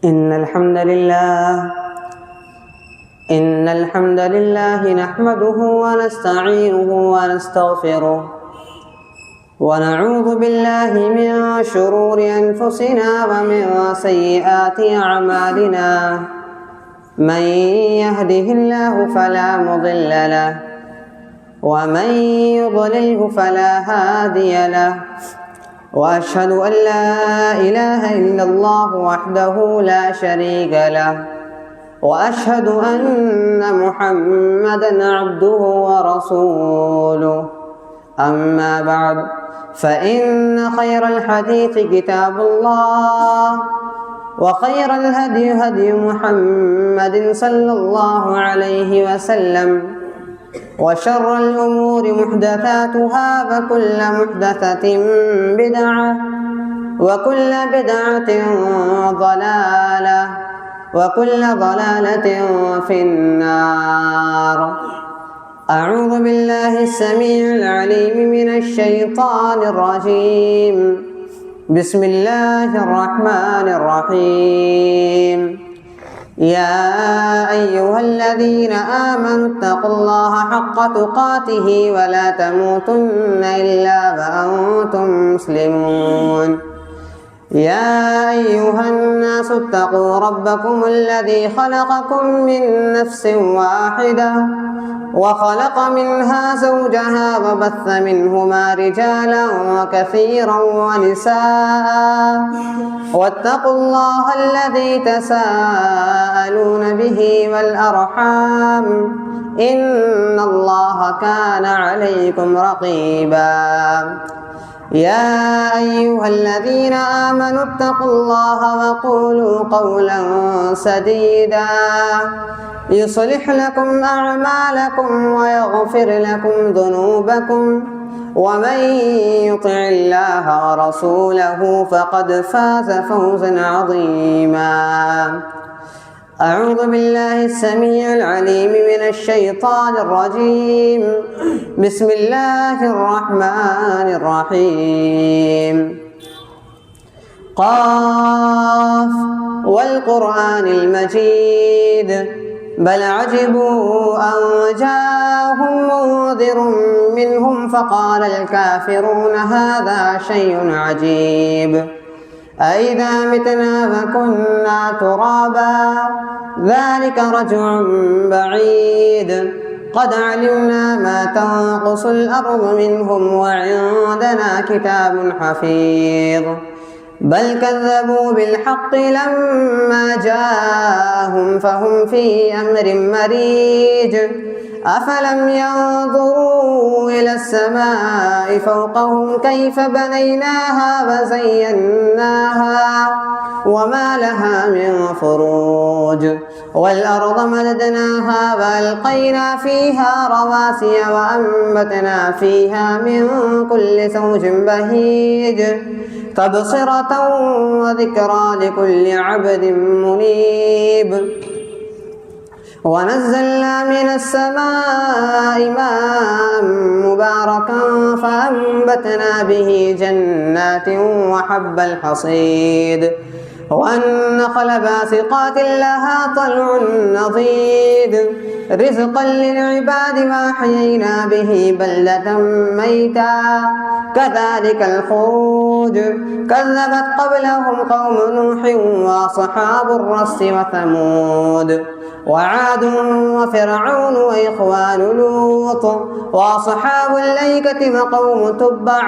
إن الحمد لله نحمده ونستعينه ونستغفره ونعوذ بالله من شرور أنفسنا ومن سيئات أعمالنا من يهده الله فلا مضل له ومن يضلله فلا هادي له وأشهد أن لا إله إلا الله وحده لا شريك له وأشهد أن محمدًا عبده ورسوله. أما بعد فإن خير الحديث كتاب الله وخير الهدي هدي محمد صلى الله عليه وسلم وشر الأمور محدثاتها وكل محدثة بدعة وكل بدعة ضلالة وكل ضلالة في النار. أعوذ بالله السميع العليم من الشيطان الرجيم. بسم الله الرحمن الرحيم. يا أيها الذين آمنوا اتقوا الله حق تقاته ولا تموتن إلا وأنتم مسلمون. يا أيها الناس اتقوا ربكم الذي خلقكم من نفس واحدة وخلق منها زوجها وبث منهما رجالا كثيرا ونساء واتقوا الله الذي تساءلون به والأرحام إن الله كان عليكم رقيبا. يا أيها الذين آمنوا اتقوا الله وقولوا قولا سديدا يصلح لكم أعمالكم ويغفر لكم ذنوبكم ومن يطع الله ورسوله فقد فاز فوزا عظيما. أعوذ بالله السميع العليم من الشيطان الرجيم. بسم الله الرحمن الرحيم. قاف والقرآن المجيد بل عجبوا أن جاءهم منذر منهم فقال الكافرون هذا شيء عجيب أئذا متنا وكنا ترابا ذلك رجع بعيد قد علمنا ما تنقص الأرض منهم وعندنا كتاب حفيظ بل كذبوا بالحق لما جاءهم فهم في أمر مريج أفلم ينظروا إلى السماء فوقهم كيف بنيناها وزيناها وما لها من فروج والأرض مددناها وألقينا فيها رواسي وأنبتنا فيها من كل زوج بهيج تبصرة وذكرى لكل عبد منيب. ونزلنا من السماء ماء مباركا فأنبتنا به جنات وحب الحصيد والنخل باسقات لها طلع نضيد رزقا للعباد وأحيينا به بلدة ميتا كذلك الخروج كذبت قبلهم قوم نوح وأصحاب الرس وثمود وعاد وفرعون وإخوان لوط وأصحاب الأيكة وقوم تبع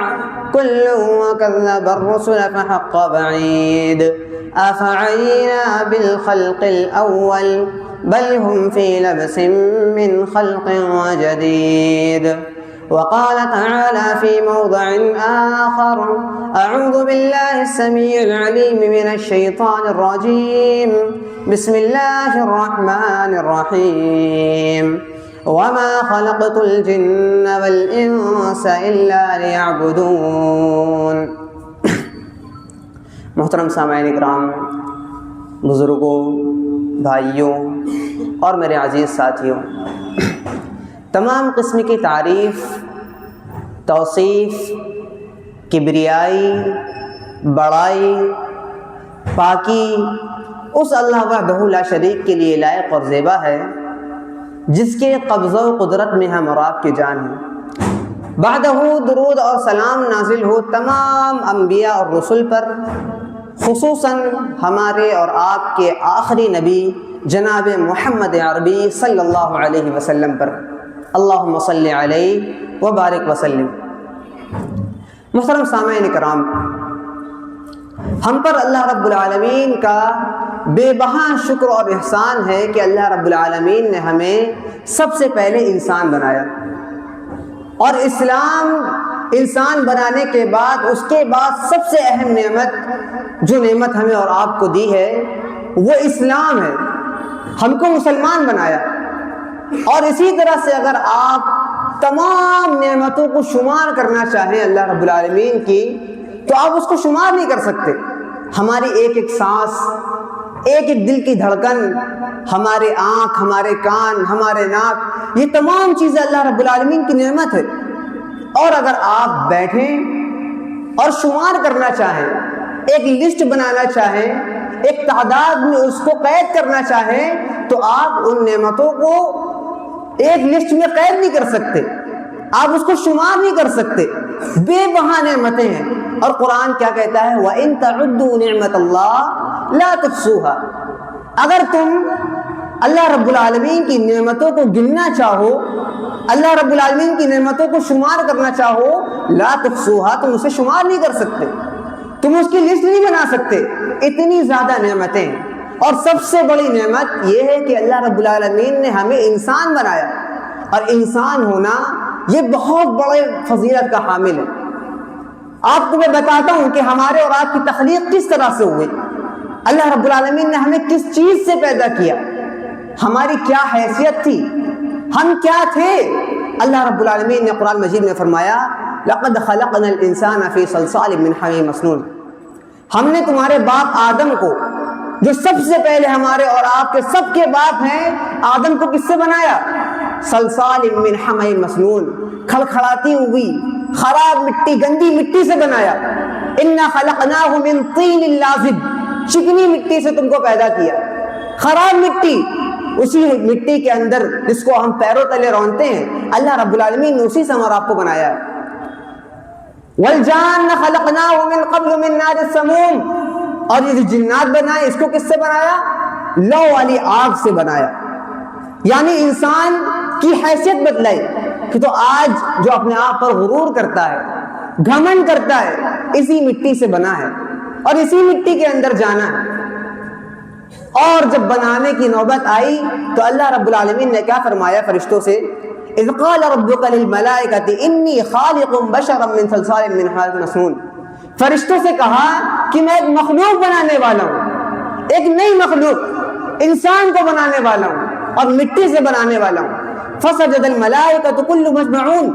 كل وكذب الرسل فحق بعيد أفعينا بالخلق الأول بل هم في لبس من خلق جديد. وقال تعالى في موضع آخر أعوذ بالله السميع العليم من الشيطان الرجيم. بسم الله الرحمن الرحيم. وما خلقت الجن والإنس إلا ليعبدون. محترم سامعین اکرام، بزرگوں، بھائیوں اور میرے عزیز ساتھیوں، تمام قسم کی تعریف، توصیف، کبریائی، بڑائی پاکی اس اللہ وحدہ لا شریک کے لیے لائق اور زیبا ہے جس کے قبضہ و قدرت میں ہم اور آپ کی جان ہے۔ بعدہ درود اور سلام نازل ہو تمام انبیاء اور رسل پر، خصوصاً ہمارے اور آپ کے آخری نبی جناب محمد عربی صلی اللہ علیہ وسلم پر۔ اللہم صلی علیہ وبارک وسلم۔ محترم سامعین کرام، ہم پر اللہ رب العالمین کا بے بہا شکر اور احسان ہے کہ اللہ رب العالمین نے ہمیں سب سے پہلے انسان بنایا، اور اسلام انسان بنانے کے بعد اس کے بعد سب سے اہم نعمت جو نعمت ہمیں اور آپ کو دی ہے وہ اسلام ہے۔ ہم کو مسلمان بنایا، اور اسی طرح سے اگر آپ تمام نعمتوں کو شمار کرنا چاہیں اللہ رب العالمین کی تو آپ اس کو شمار نہیں کر سکتے۔ ہماری ایک ایک سانس، ایک ایک دل کی دھڑکن، ہمارے آنکھ، ہمارے کان، ہمارے ناک، یہ تمام چیزیں اللہ رب العالمین کی نعمت ہے۔ اور اگر آپ بیٹھیں اور شمار کرنا چاہیں، ایک لسٹ بنانا چاہیں، ایک تعداد میں اس کو قید کرنا چاہیں تو آپ ان نعمتوں کو ایک لسٹ میں قید نہیں کر سکتے، آپ اس کو شمار نہیں کر سکتے، بے بہا نعمتیں ہیں۔ اور قرآن کیا کہتا ہے؟ وَإِن تَعُدُّوا نِعْمَةَ اللَّهِ لَا تُحْصُوهَا۔ اگر تم اللہ رب العالمین کی نعمتوں کو گننا چاہو، اللہ رب العالمین کی نعمتوں کو شمار کرنا چاہو، لا تحصوها، تم اسے شمار نہیں کر سکتے، تم اس کی لسٹ نہیں بنا سکتے، اتنی زیادہ نعمتیں۔ اور سب سے بڑی نعمت یہ ہے کہ اللہ رب العالمین نے ہمیں انسان بنایا، اور انسان ہونا یہ بہت بڑے فضیلت کا حامل ہے۔ آپ کو میں بتاتا ہوں کہ ہمارے اور آپ کی تخلیق کس طرح سے ہوئی، اللہ رب العالمین نے ہمیں کس چیز سے پیدا کیا، ہماری کیا حیثیت تھی، ہم کیا تھے۔ اللہ رب العالمین نے قرآن مجید میں فرمایا لَقَدْ خَلَقْنَا الْإِنسَانَ فِي صَلْصَالٍ مِّنْ حَمِيمٍ مَسْنُونٍ۔ ہم نے تمہارے باپ آدم کو، جو سب سے پہلے ہمارے اور آپ کے سب کے باپ ہیں، آدم کو کس سے بنایا؟ صلصال من حمیم مسنون، کھڑکھڑاتی ہوئی خراب مٹی، گندی مٹی سے بنایا۔ انا خلقناہ من طین لازب، چکنی مٹی سے تم کو پیدا کیا، خراب مٹی، اسی مٹی کے اندر جس کو ہم پیروں تلے رونتے ہیں، اللہ رب العالمین نے اسی سے ہمارا آپ کو بنایا ہے۔ والجان خلقناہ من قبل من نار السموم، اور یہ جو جنات بنائے اس کو کس سے بنایا؟ لو والی آگ سے بنایا۔ یعنی انسان کی حیثیت بتلائی کہ تو آج جو اپنے آپ پر غرور کرتا ہے، گھمنڈ کرتا ہے، اسی مٹی سے بنا ہے اور اسی مٹی کے اندر جانا ہے۔ اور جب بنانے کی نوبت آئی تو اللہ رب العالمین نے کیا فرمایا فرشتوں سے؟ اذ قال ربک للملائکۃ انی خالق بشرا من صلصال من حمأ مسنون۔ فرشتوں سے کہا کہ میں ایک مخلوق بنانے والا ہوں، ایک نئی مخلوق، انسان کو بنانے والا ہوں اور مٹی سے بنانے والا ہوں۔ فسجد الملائکۃ کلهم اجمعون،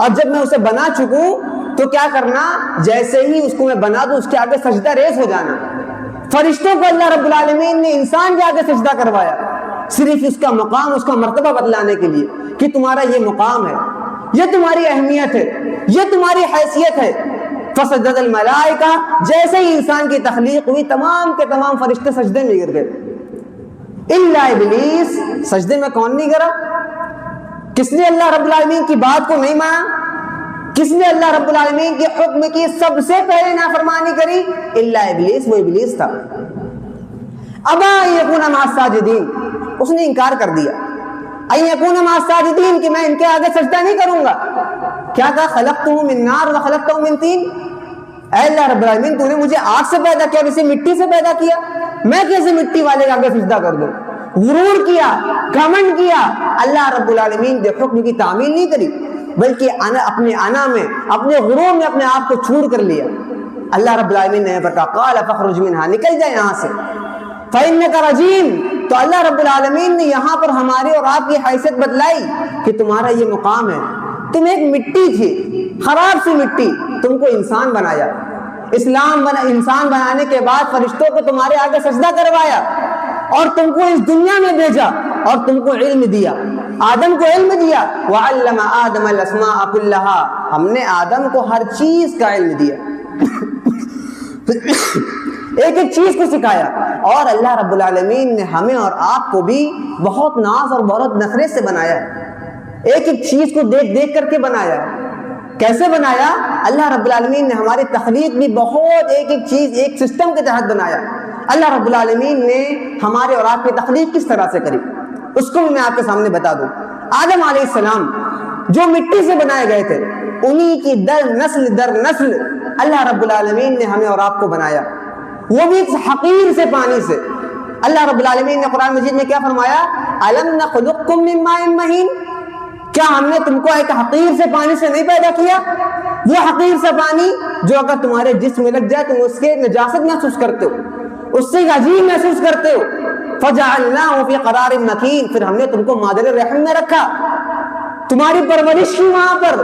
اور جب میں اسے بنا چکوں تو کیا کرنا؟ جیسے ہی اس کو میں بنا دوں اس کے آگے سجدہ ریز ہو جانا۔ فرشتوں کو اللہ رب العالمین نے انسان کے آگے سجدہ کروایا، صرف اس کا مقام، اس کا مرتبہ بتلانے کے لیے کہ تمہارا یہ مقام ہے، یہ تمہاری اہمیت ہے، یہ تمہاری حیثیت ہے۔ فسجد الملائکہ، جیسے ہی انسان کی تخلیق ہوئی تمام کے تمام فرشتے سجدے میں گر گئے الا ابلیس۔ سجدے میں کون نہیں گرا؟ کس نے اللہ رب العالمین کی بات کو نہیں مانا؟ کس نے اللہ رب العالمین کے حکم کی سب سے پہلے نافرمانی کری؟ الا ابلیس، وہ ابلیس تھا۔ ابا ان یکون مع الساجدین، اس نے انکار کر دیا، ان یکون مع الساجدین، کہ میں ان کے آگے سجدہ نہیں کروں گا۔ کیا کہا؟ خلقتہ من نار وخلقتہ من طین، اے اللہ رب العالمین تو نے مجھے آگ سے پیدا کیا اور اسے مٹی سے پیدا کیا، میں کیسے مٹی والے کے آگے سجدہ کر دوں؟ غرور کیا، گھمنڈ کیا، اللہ رب العالمین کے حکم کی تعمیل نہیں کری، بلکہ اپنے انا میں، اپنے غرور میں اپنے آپ کو چھوڑ کر لیا۔ اللہ رب العالمین نے کہا قال فاخرج منها، نکل جائے یہاں سے، فإنك رجیم۔ تو اللہ رب العالمین نے یہاں پر ہماری اور آپ کی حیثیت بتلائی کہ تمہارا یہ مقام ہے، تم ایک مٹی تھی، خراب سی مٹی، تم کو انسان بنایا، انسان بنانے کے بعد فرشتوں کو تمہارے آگے سجدہ کروایا اور تم کو اس دنیا میں بھیجا اور تم کو علم دیا، آدم کو علم دیا۔ وعلم آدم الاسماء كلها، ہم نے آدم کو ہر چیز کا علم دیا۔ ایک ایک چیز کو سکھایا. اور اللہ رب العالمین نے ہمیں اور آپ کو بھی بہت ناز اور بہت نخرے سے بنایا ہے. ایک ایک چیز کو دیکھ دیکھ کر کے بنایا ہے. کیسے بنایا؟ اللہ رب العالمین نے ہماری تخلیق بھی بہت ایک ایک چیز ایک سسٹم کے تحت بنایا. اللہ رب العالمین نے ہمارے اور آپ کی تخلیق کس طرح سے کری اس کو بھی میں آپ کے سامنے بتا دوں. آدم علیہ السلام جو مٹی سے بنائے گئے تھے, انہی کی در نسل اللہ رب العالمین نے ہمیں اور آپ کو بنایا, وہ بھی حقیر سے پانی سے. اللہ رب العالمین نے قرآن مجید میں کیا فرمایا؟ أَلَمْ نَخْلُقكُّم مِّن مَّاءٍ مَّهِينٍ, کیا ہم نے تم کو ایک حقیر سے پانی سے نہیں پیدا کیا؟ وہ حقیر سے پانی جو اگر تمہارے جسم میں لگ جائے تم اس کے نجاست محسوس کرتے ہو, اس سے عجیب محسوس کرتے ہو. فَجَعَلْنَاهُ فِي قَرَارٍ مَّكِينٍ, پھر ہم نے تم کو مادر رحم میں رکھا, تمہاری پرورش کی وہاں پر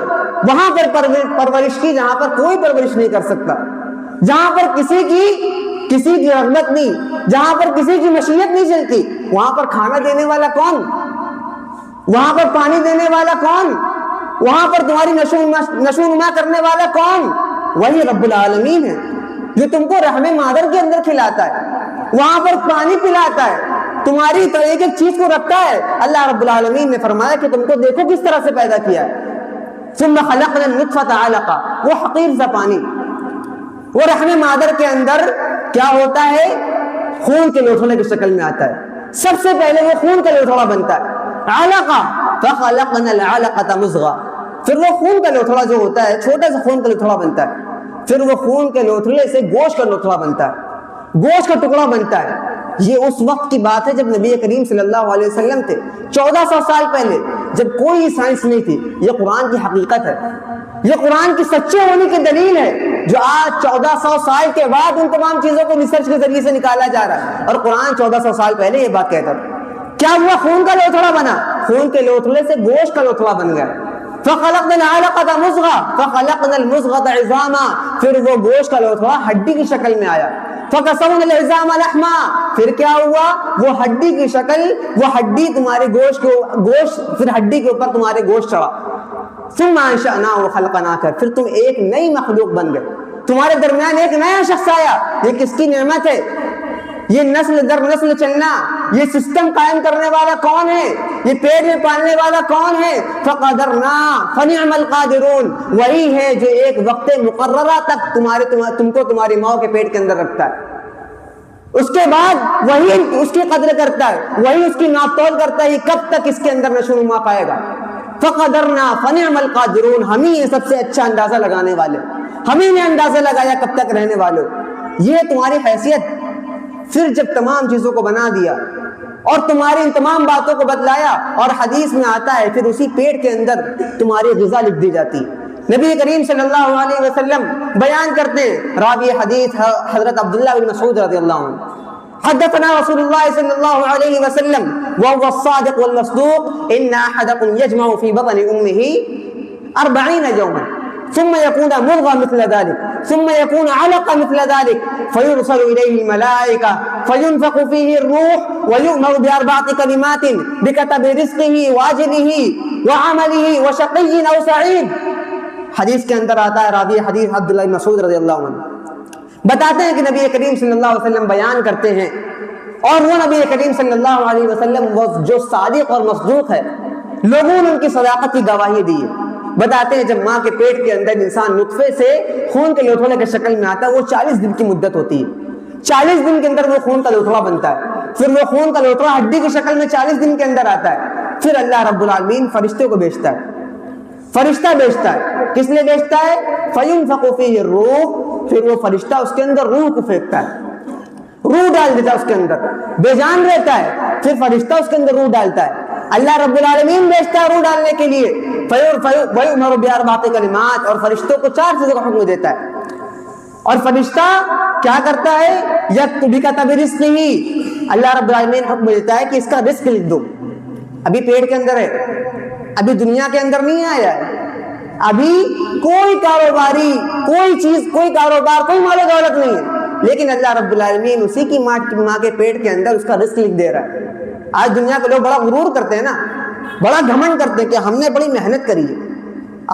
پرورش کی جہاں پر کوئی پرورش نہیں کر سکتا, جہاں پر کسی کی رغبت نہیں, جہاں پر کسی کی مشیت نہیں چلتی, وہاں پر کھانا دینے والا کون؟ وہاں پر پانی دینے والا کون؟ وہاں پر تمہاری نشو نما کرنے والا کون؟ وہی رب العالمین ہے جو تم کو رحم مادر کے اندر کھلاتا ہے, وہاں پر پانی پلاتا ہے, تمہاری ایک ایک چیز کو رکھتا ہے. اللہ رب العالمین نے فرمایا کہ تم کو دیکھو کس طرح سے پیدا کیا ہے. ثم خلقنا النطفة علقة, وہ حقیر سا پانی, وہ رحم مادر کے اندر کیا ہوتا ہے؟ خون کے لوتھڑے کی شکل میں آتا ہے. سب سے پہلے وہ خون کا لوتھڑا بنتا ہے, علقہ. فخلقنا العلقة مضغة, پھر وہ خون کا لوتھڑا جو ہوتا ہے چھوٹا سا خون کا لوتھڑا بنتا ہے, پھر وہ خون کے لوتھڑے سے گوشت کا لوتھڑا بنتا ہے, گوشت کا ٹکڑا بنتا ہے. یہ اس وقت کی بات ہے جب نبی کریم صلی اللہ علیہ وسلم تھے, 1400 سال پہلے, جب کوئی سائنس نہیں تھی. یہ قرآن کی حقیقت ہے, یہ قرآن کی سچے ہونے کی دلیل ہے, جو آج 1400 سال کے بعد ان تمام چیزوں کو ریسرچ کے ذریعے سے نکالا جا رہا ہے, اور قرآن 1400 سال پہلے یہ بات کہتا تھا. کیا ہوا؟ خون کا لوتھڑا بنا, خون کے لوتھڑے سے گوشت کا لوتھڑا بن گیا. فخلقنا العلقة مضغة فخلقنا المضغة عظاما, پھر وہ گوشت کا لوتھڑا ہڈی کی شکل میں آیا. فکسونا العظام لحما, پھر کیا ہوا؟ وہ ہڈی کی شکل, وہ ہڈی تمہارے گوشت پھر ہڈی کے اوپر تمہارے گوشت چڑھا. ثم انشأناه خلقا, پھر تم ایک نئی مخلوق بن گئے, تمہارے درمیان ایک نیا شخص آیا. یہ کس کی نعمت ہے؟ یہ نسل در نسل چلنا, یہ سسٹم قائم کرنے والا کون ہے؟ یہ پیٹ میں پالنے والا کون ہے؟ فقدرنا فنعم القادرون, وہی ہے جو ایک وقت مقررہ تک تم کو تمہاری ماں کے پیٹ کے اندر رکھتا ہے. اس کے بعد وہی اس کی قدر کرتا ہے, وہی اس کی ناپ تول کرتا ہے کب تک اس کے اندر نشو نما پائے گا. فقدرنا فنعم القادرون, ہم ہی سب سے اچھا اندازہ لگانے والے, ہم ہی نے اندازہ لگایا کب تک رہنے والوں. یہ تمہاری حیثیت. پھر جب تمام چیزوں کو بنا دیا اور تمہاری ان تمام باتوں کو بتلایا, اور حدیث میں آتا ہے پھر اسی پیٹ کے اندر تمہاری غذا لکھ دی جاتی. نبی کریم صلی اللہ علیہ وسلم بیان کرتے ہیں, راوی حدیث حضرت عبداللہ بن مسعود رضی اللہ عنہ, حدثنا رسول اللہ صلی اللہ علیہ وسلم وهو الصادق والمصدوق ان احدكم يجمع في بطن امه 40 يوما ثم يكون مضغة مثل ذلك ثم يكون علقة مثل ذلك فيرسل إليه الملائكة فينفخ فيه الروح ويؤمر ب4 كلمات بكتب رزقه وأجله وعمله وشقي أو سعيد. حدیث کے اندر آتا ہے, راوی حدیث عبداللہ بن مسعود رضی اللہ عنہ بتاتے ہیں کہ نبی کریم صلی اللہ علیہ وسلم بیان کرتے ہیں, اور وہ نبی کریم صلی اللہ علیہ وسلم جو صادق اور مصدوق ہے, لوگوں نے ان کی صداقت کی گواہی دی ہے. بتاتے ہیں جب ماں کے پیٹ کے اندر انسان نطفے سے خون کے لوتھڑے کی شکل میں آتا ہے, وہ 40 دن کی مدت ہوتی ہے. 40 دن کے اندر وہ خون کا لوتھڑا بنتا ہے, پھر وہ خون کا لوتھڑا ہڈی کی شکل میں 40 دن کے اندر آتا ہے. پھر اللہ رب العالمین فرشتے کو بھیجتا ہے, فرشتہ بھیجتا ہے. کس لیے بھیجتا ہے؟ فَيُنْفَخُ فِيهِ الرُّوحُ, پھر وہ فرشتہ اس کے اندر روح کو پھینکتا ہے, روح ڈال دیتا ہے اس کے اندر, بے جان رہتا ہے. پھر فرشتہ اس کے اندر روح ڈالتا ہے. اللہ رب العالمین بھیجتا ہے روح ڈالنے کے لیے. وَيُؤْمَرُ ب4 كلمات, اور فرشتوں کو 4 چیزوں کا حکم دیتا ہے. اور فرشتہ کیا کرتا ہے؟ يَكْتُبُ بِكَتَبِ رِزْقِهِ, اللہ رب العالمین حکم دیتا ہے کہ اس کا رزق لکھ دو. ابھی پیٹ کے اندر ہے, ابھی دنیا کے اندر نہیں آیا ہے, ابھی کوئی کاروباری کوئی چیز کوئی کاروبار کوئی مال و دولت نہیں ہے, لیکن اللہ رب العالمین اسی کی ماں کے پیٹ کے اندر اس کا رزق لکھ دے رہا ہے. آج دنیا کے لوگ بڑا غرور کرتے ہیں نا, بڑا گھمنڈ کرتے ہیں کہ ہم نے بڑی محنت کری ہے,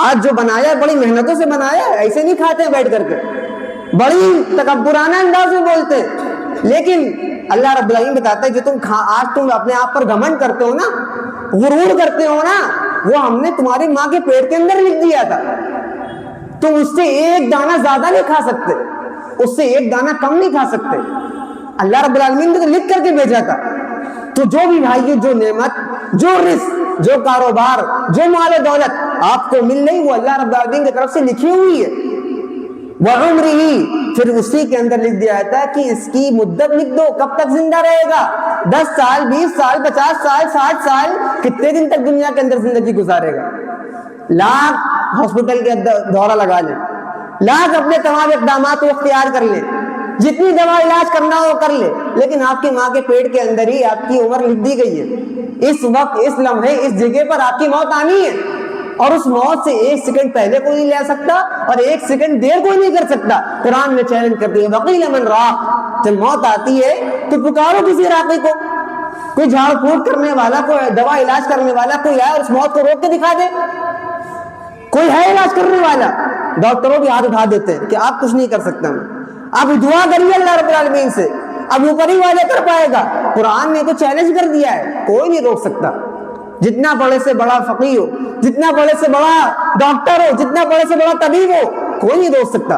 آج جو بنایا ہے بڑی محنتوں سے بنایا ہے, ایسے نہیں کھاتے ہیں بیٹھ کر کے. بڑی تکبرانہ انداز میں بولتے ہیں. لیکن اللہ رب العالمین بتاتا ہے جو آج تم اپنے آپ پر گھمنڈ کرتے ہو نا, غرور کرتے ہو نا, وہ ہم نے تمہاری ماں کے پیٹ کے اندر لکھ دیا تھا. تم اس سے ایک دانہ زیادہ نہیں کھا سکتے, اس سے ایک دانہ کم نہیں کھا سکتے. اللہ رب العالمین نے تو لکھ کر کے بھیجا تھا. تو جو بھی بھائیو, جو نعمت, جو رزق, جو کاروبار, جو مال و دولت آپ کو مل رہی, وہ اللہ رب العالمین کی طرف سے لکھی ہوئی ہے. وَعُمْرِهِ, پھر اسی کے اندر لکھ دیا جاتا ہے کہ اس کی مدت لکھ دو, کب تک زندہ رہے گا, 10 سال, 20 سال, 50 سال, 60 سال, کتنے دن تک دنیا کے اندر زندگی گزارے گا. لاکھ ہاسپٹل کے دورہ لگا لیں, لاکھ اپنے تمام اقدامات کو اختیار کر لیں, جتنی دوا علاج کرنا ہو کر لے, لیکن آپ کی ماں کے پیٹ کے اندر ہی آپ کی عمر لکھ دی گئی ہے. اس وقت, اس لمحے, اس جگہ پر آپ کی موت آنی ہے, اور اس موت سے 1 سیکنڈ پہلے کوئی نہیں لے سکتا اور 1 سیکنڈ دیر کوئی نہیں کر سکتا. قرآن میں چیلنج کرتی ہے, وقیل من راق, جب موت آتی ہے تو پکارو کسی راقی کو, کوئی جھاڑ پھونک کرنے والا, کوئی دوا علاج کرنے والا کوئی آئے اور اس موت کو روک کے دکھا دے. کوئی ہے علاج کرنے والا؟ ڈاکٹروں بھی ہاتھ اٹھا دیتے ہیں کہ آپ کچھ نہیں کر سکتے. آپ دعا کریے اللہ رب العالمین سے, اب اوپر ہی والے کر پائے گا. قرآن نے تو چیلنج کر دیا ہے, کوئی نہیں روک سکتا. جتنا بڑے سے بڑا فقیہ ہو, جتنا بڑے سے بڑا ڈاکٹر ہو, جتنا بڑے سے بڑا طبیب ہو, کوئی نہیں روک سکتا.